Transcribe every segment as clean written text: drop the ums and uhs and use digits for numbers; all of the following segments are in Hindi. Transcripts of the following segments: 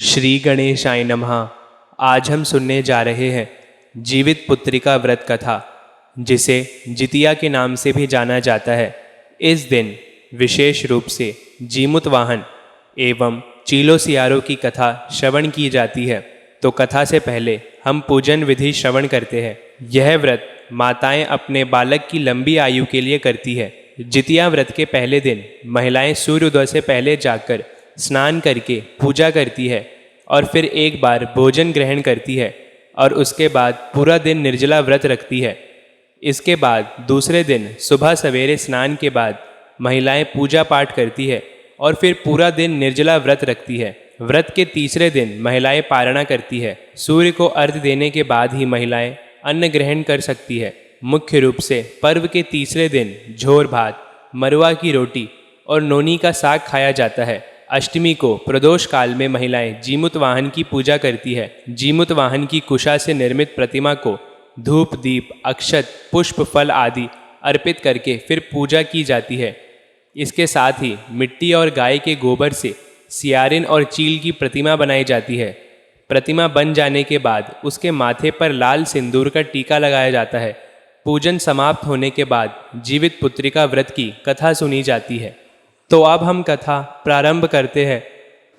श्री गणेशाय नमः। आज हम सुनने जा रहे हैं जीवित पुत्रिका व्रत कथा, जिसे जितिया के नाम से भी जाना जाता है। इस दिन विशेष रूप से जीमूत वाहन एवं चीलो सियारों की कथा श्रवण की जाती है। तो कथा से पहले हम पूजन विधि श्रवण करते हैं। यह व्रत माताएं अपने बालक की लंबी आयु के लिए करती है। जितिया व्रत के पहले दिन महिलाएं सूर्योदय से पहले जाकर स्नान करके पूजा करती है और फिर एक बार भोजन ग्रहण करती है और उसके बाद पूरा दिन निर्जला व्रत रखती है। इसके बाद दूसरे दिन सुबह सवेरे स्नान के बाद महिलाएं पूजा पाठ करती है और फिर पूरा दिन निर्जला व्रत रखती है। व्रत के तीसरे दिन महिलाएं पारणा करती है। सूर्य को अर्घ्य देने के बाद ही महिलाएं अन्न ग्रहण कर सकती है। मुख्य रूप से पर्व के तीसरे दिन झोर भात, मरुआ की रोटी और नोनी का साग खाया जाता है। अष्टमी को प्रदोष काल में महिलाएं जीमूत वाहन की पूजा करती है। जीमूत वाहन की कुशा से निर्मित प्रतिमा को धूप, दीप, अक्षत, पुष्प, फल आदि अर्पित करके फिर पूजा की जाती है। इसके साथ ही मिट्टी और गाय के गोबर से सियारिन और चील की प्रतिमा बनाई जाती है। प्रतिमा बन जाने के बाद उसके माथे पर लाल सिंदूर का टीका लगाया जाता है। पूजन समाप्त होने के बाद जीवित पुत्रिका व्रत की कथा सुनी जाती है। तो अब हम कथा प्रारंभ करते हैं।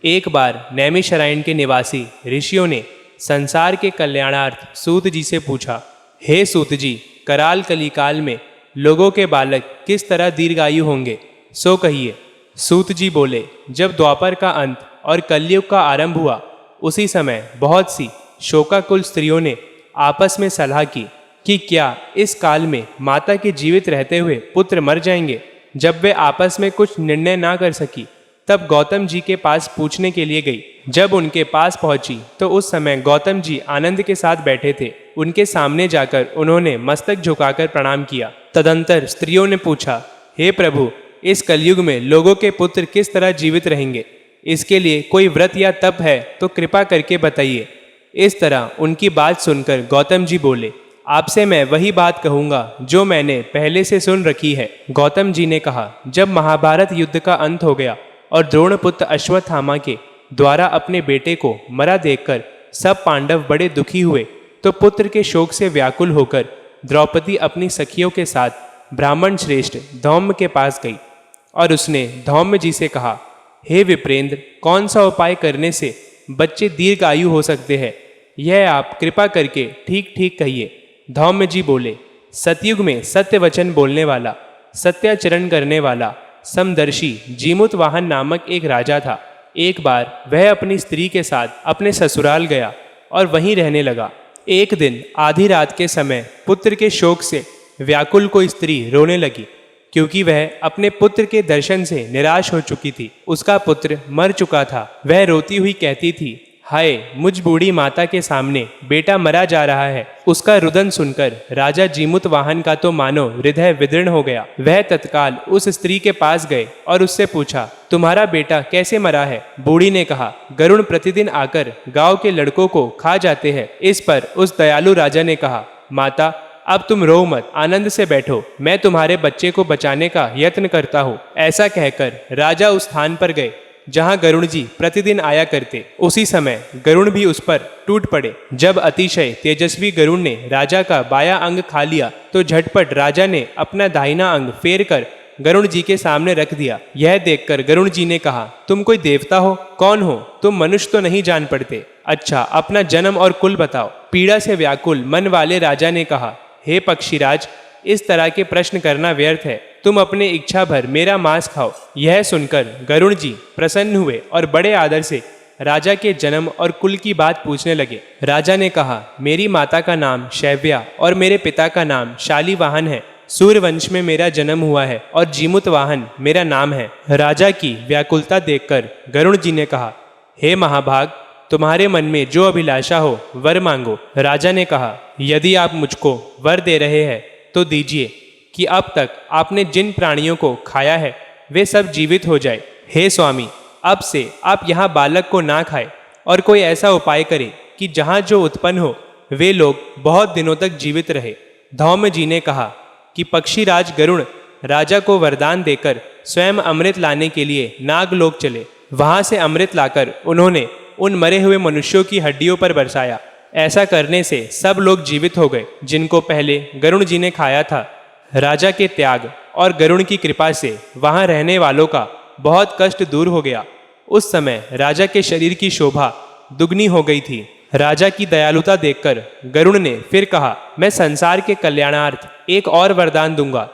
एक बार नैमिषारण्य के निवासी ऋषियों ने संसार के कल्याणार्थ सूत जी से पूछा, हे सूत जी, कराल कलिकाल में लोगों के बालक किस तरह दीर्घायु होंगे, सो कहिए। सूत जी बोले, जब द्वापर का अंत और कलयुग का आरंभ हुआ, उसी समय बहुत सी शोकाकुल स्त्रियों ने आपस में सलाह की कि क्या इस काल में माता के जीवित रहते हुए पुत्र मर जाएंगे। जब वे आपस में कुछ निर्णय ना कर सकी, तब गौतम जी के पास पूछने के लिए गई। जब उनके पास पहुंची तो उस समय गौतम जी आनंद के साथ बैठे थे। उनके सामने जाकर उन्होंने मस्तक झुकाकर प्रणाम किया। तदंतर स्त्रियों ने पूछा, हे प्रभु, इस कलयुग में लोगों के पुत्र किस तरह जीवित रहेंगे, इसके लिए कोई व्रत या तप है तो कृपा करके बताइए। इस तरह उनकी बात सुनकर गौतम जी बोले, आपसे मैं वही बात कहूँगा जो मैंने पहले से सुन रखी है। गौतम जी ने कहा, जब महाभारत युद्ध का अंत हो गया और द्रोणपुत्र अश्वत्थामा के द्वारा अपने बेटे को मरा देखकर सब पांडव बड़े दुखी हुए, तो पुत्र के शोक से व्याकुल होकर द्रौपदी अपनी सखियों के साथ ब्राह्मण श्रेष्ठ धौम्य के पास गई और उसने धौम्य जी से कहा, हे विप्रेंद्र, कौन सा उपाय करने से बच्चे दीर्घ आयु हो सकते हैं, यह आप कृपा करके ठीक ठीक कहिए। धौम्य जी बोले, सतयुग में सत्य वचन बोलने वाला, सत्याचरण करने वाला समदर्शी जीमूत वाहन नामक एक राजा था। एक बार वह अपनी स्त्री के साथ अपने ससुराल गया और वहीं रहने लगा। एक दिन आधी रात के समय पुत्र के शोक से व्याकुल कोई स्त्री रोने लगी, क्योंकि वह अपने पुत्र के दर्शन से निराश हो चुकी थी। उसका पुत्र मर चुका था। वह रोती हुई कहती थी, हाय, मुझ बूढ़ी माता के सामने बेटा मरा जा रहा है। उसका रुदन सुनकर राजा जीमूत वाहन का तो मानो हृदय विदीर्ण हो गया। वह तत्काल उस स्त्री के पास गए और उससे पूछा, तुम्हारा बेटा कैसे मरा है। बूढ़ी ने कहा, गरुण प्रतिदिन आकर गांव के लड़कों को खा जाते हैं। इस पर उस दयालु राजा ने कहा, माता, अब तुम रो मत, आनंद से बैठो, मैं तुम्हारे बच्चे को बचाने का यत्न करता हूँ। ऐसा कहकर राजा उस स्थान पर गए जहाँ गरुण जी प्रतिदिन आया करते। उसी समय गरुण भी उस पर टूट पड़े। जब अतिशय तेजस्वी गरुण ने राजा का बायां अंग खा लिया, तो झटपट राजा ने अपना दाहिना अंग फेर कर गरुण जी के सामने रख दिया। यह देखकर गरुण जी ने कहा, तुम कोई देवता हो? कौन हो तुम? मनुष्य तो नहीं जान पड़ते। अच्छा, अपना जन्म और कुल बताओ। पीड़ा से व्याकुल मन वाले राजा ने कहा, हे पक्षीराज, इस तरह के प्रश्न करना व्यर्थ है। तुम अपने इच्छा भर मेरा मांस खाओ। यह सुनकर गरुण जी प्रसन्न हुए और बड़े आदर से राजा के जन्म और कुल की बात पूछने लगे। राजा ने कहा, मेरी माता का नाम शैव्या और मेरे पिता का नाम शालीवाहन है। सूर्यवंश में मेरा जन्म हुआ है और जीमूत वाहन मेरा नाम है। राजा की व्याकुलता देखकर गरुण जी ने कहा, हे महाभाग, तुम्हारे मन में जो अभिलाषा हो वर मांगो। राजा ने कहा, यदि आप मुझको वर दे रहे हैं तो दीजिए कि अब तक आपने जिन प्राणियों को खाया है वे सब जीवित हो जाए। हे स्वामी, अब से आप यहाँ बालक को ना खाए और कोई ऐसा उपाय करें कि जहाँ जो उत्पन्न हो वे लोग बहुत दिनों तक जीवित रहे। धौम्य जी ने कहा कि पक्षीराज गरुण राजा को वरदान देकर स्वयं अमृत लाने के लिए नागलोक चले। वहाँ से अमृत लाकर उन्होंने उन मरे हुए मनुष्यों की हड्डियों पर बरसाया। ऐसा करने से सब लोग जीवित हो गए जिनको पहले गरुण जी ने खाया था। राजा के त्याग और गरुण की कृपा से वहां रहने वालों का बहुत कष्ट दूर हो गया। उस समय राजा के शरीर की शोभा दुगनी हो गई थी। राजा की दयालुता देखकर गरुण ने फिर कहा, मैं संसार के कल्याणार्थ एक और वरदान दूंगा।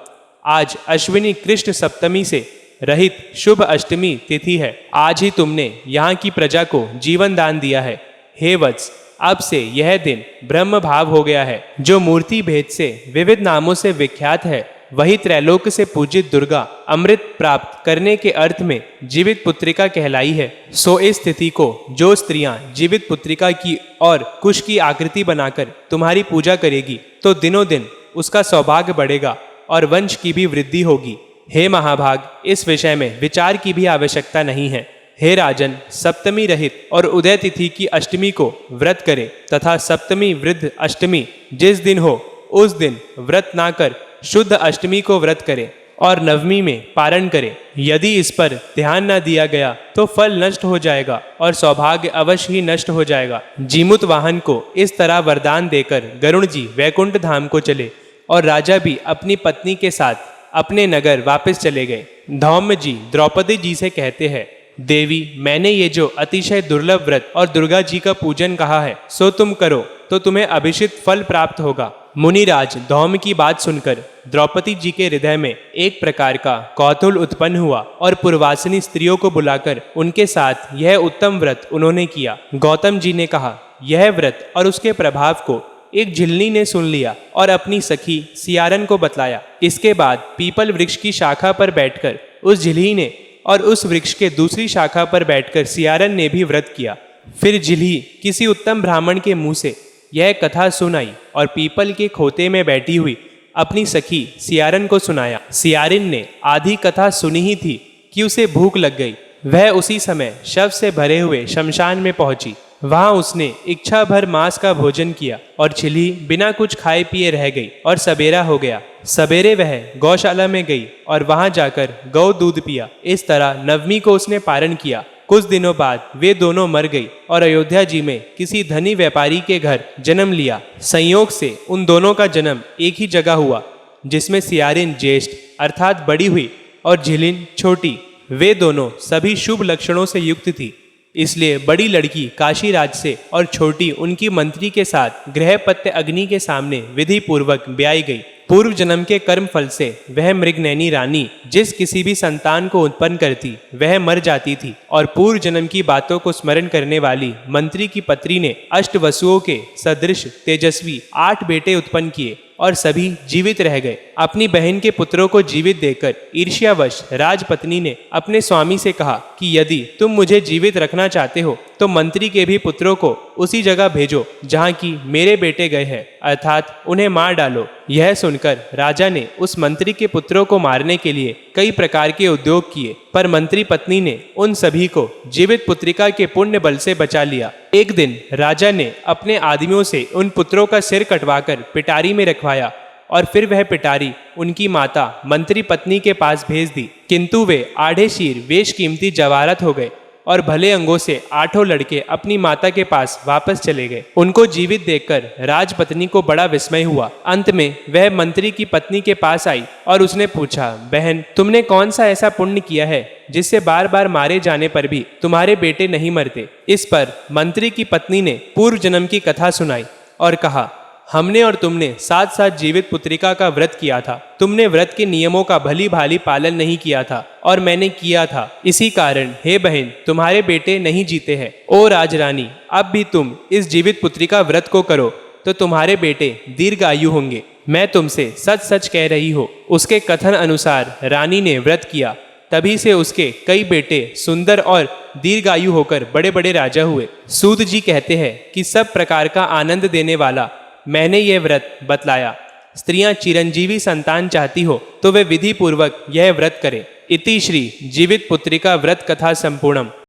आज अश्विनी कृष्ण सप्तमी से रहित शुभ अष्टमी तिथि है। आज ही तुमने यहाँ की प्रजा को जीवन दान दिया है। हे वत्स, अब से यह दिन ब्रह्म भाव हो गया है। जो मूर्ति भेद से विविध नामों से विख्यात है, वही त्रैलोक से पूजित दुर्गा अमृत प्राप्त करने के अर्थ में जीवित पुत्रिका कहलाई है। सो इस तिथि को जो स्त्रियां जीवित पुत्रिका की और कुश की आकृति बनाकर तुम्हारी पूजा करेगी, तो दिनों दिन उसका सौभाग्य बढ़ेगा और वंश की भी वृद्धि होगी। हे महाभाग, इस विषय में विचार की भी आवश्यकता नहीं है। हे राजन, सप्तमी रहित और उदय तिथि की अष्टमी को व्रत करे तथा सप्तमी वृद्ध अष्टमी जिस दिन हो उस दिन व्रत ना कर शुद्ध अष्टमी को व्रत करे और नवमी में पारण करे। यदि इस पर ध्यान न दिया गया तो फल नष्ट हो जाएगा और सौभाग्य अवश्य ही नष्ट हो जाएगा। जीमूत वाहन को इस तरह वरदान देकर गरुण जी वैकुंठ धाम को चले और राजा भी अपनी पत्नी के साथ अपने नगर वापस चले गए। धौम्य जी द्रौपदी जी से कहते हैं, देवी, मैंने ये जो अतिशय दुर्लभ व्रत और दुर्गा जी का पूजन कहा है, सो तुम करो तो तुम्हें अभिषिक्त फल प्राप्त होगा। मुनिराज धौम्य की बात सुनकर द्रौपदी जी के हृदय में एक प्रकार का कौतूहल उत्पन्न हुआ और पूर्वासिनी स्त्रियों को बुलाकर उनके साथ यह उत्तम व्रत उन्होंने किया। गौतम जी ने कहा, यह व्रत और उसके प्रभाव को एक झिल्ली ने सुन लिया और अपनी सखी सियारन को बतलाया। इसके बाद पीपल वृक्ष की शाखा पर बैठकर उस झिल्ली ने और उस वृक्ष के दूसरी शाखा पर बैठकर सियारन ने भी व्रत किया। फिर झिल्ली किसी उत्तम ब्राह्मण के मुंह से यह कथा सुनाई और पीपल के खोते में बैठी हुई अपनी सखी सियारन को सुनाया। सियारिन ने आधी कथा सुनी ही थी कि उसे भूख लग गई। वह उसी समय शव से भरे हुए शमशान में पहुंची। वहां उसने इच्छा भर मांस का भोजन किया और छिली बिना कुछ खाए पिए रह गई और सवेरा हो गया। सवेरे वह गौशाला में गई और वहां जाकर गौ दूध पिया। इस तरह नवमी को उसने पारण किया। कुछ दिनों बाद वे दोनों मर गई और अयोध्या जी में किसी धनी व्यापारी के घर जन्म लिया। संयोग से उन दोनों का जन्म एक ही जगह हुआ, जिसमें सियारिन ज्येष्ठ अर्थात बड़ी हुई और झिलिन छोटी। वे दोनों सभी शुभ लक्षणों से युक्त थी, इसलिए बड़ी लड़की काशी राज से और छोटी उनकी मंत्री के साथ गृहपत्य अग्नि के सामने विधि पूर्वक ब्याई गई। पूर्व जन्म के कर्म फल से वह मृगनैनी रानी जिस किसी भी संतान को उत्पन्न करती वह मर जाती थी और पूर्व जन्म की बातों को स्मरण करने वाली मंत्री की पत्री ने अष्ट वसुओं के सदृश तेजस्वी 8 बेटे उत्पन्न किए और सभी जीवित रह गए। अपनी बहन के पुत्रों को जीवित देखकर ईर्ष्यावश राजपत्नी ने अपने स्वामी से कहा कि यदि तुम मुझे जीवित रखना चाहते हो तो मंत्री के भी पुत्रों को उसी जगह भेजो जहाँ की मेरे बेटे गए हैं, अर्थात उन्हें मार डालो। यह सुनकर राजा ने उस मंत्री के पुत्रों को मारने के लिए कई प्रकार के उद्योग किए, पर मंत्री पत्नी ने उन सभी को जीवित पुत्रिका के पुण्य बल से बचा लिया। एक दिन राजा ने अपने आदमियों से उन पुत्रों का सिर कटवाकर पिटारी में रखवाया और फिर वह पिटारी उनकी माता मंत्री पत्नी के पास भेज दी, किंतु वे आधे शीर वेश कीमती जवाहरत हो गए और भले अंगों से 8 लड़के अपनी माता के पास वापस चले गए। उनको जीवित देखकर राजपत्नी को बड़ा विस्मय हुआ। अंत में वह मंत्री की पत्नी के पास आई और उसने पूछा, बहन, तुमने कौन सा ऐसा पुण्य किया है जिससे बार बार मारे जाने पर भी तुम्हारे बेटे नहीं मरते? इस पर मंत्री की पत्नी ने पूर्व जन्म की कथा सुनाई और कहा, हमने और तुमने साथ साथ जीवित पुत्रिका का व्रत किया था। तुमने व्रत के नियमों का भली भांति पालन नहीं किया था और मैंने किया था। इसी कारण हे बहन, तुम्हारे बेटे नहीं जीते हैं। ओ राजरानी, अब भी तुम इस जीवित पुत्रिका व्रत को करो तो तुम्हारे बेटे दीर्घायु होंगे। मैं तुमसे सच सच कह रही हूँ। उसके कथन अनुसार रानी ने व्रत किया, तभी से उसके कई बेटे सुंदर और दीर्घायु होकर बड़े बड़े राजा हुए। सूत जी कहते हैं कि सब प्रकार का आनंद देने वाला मैंने ये व्रत बतलाया। स्त्रियां चिरंजीवी संतान चाहती हो तो वे विधि पूर्वक यह व्रत करें। इति श्री जीवित पुत्रिका व्रत कथा संपूर्णम।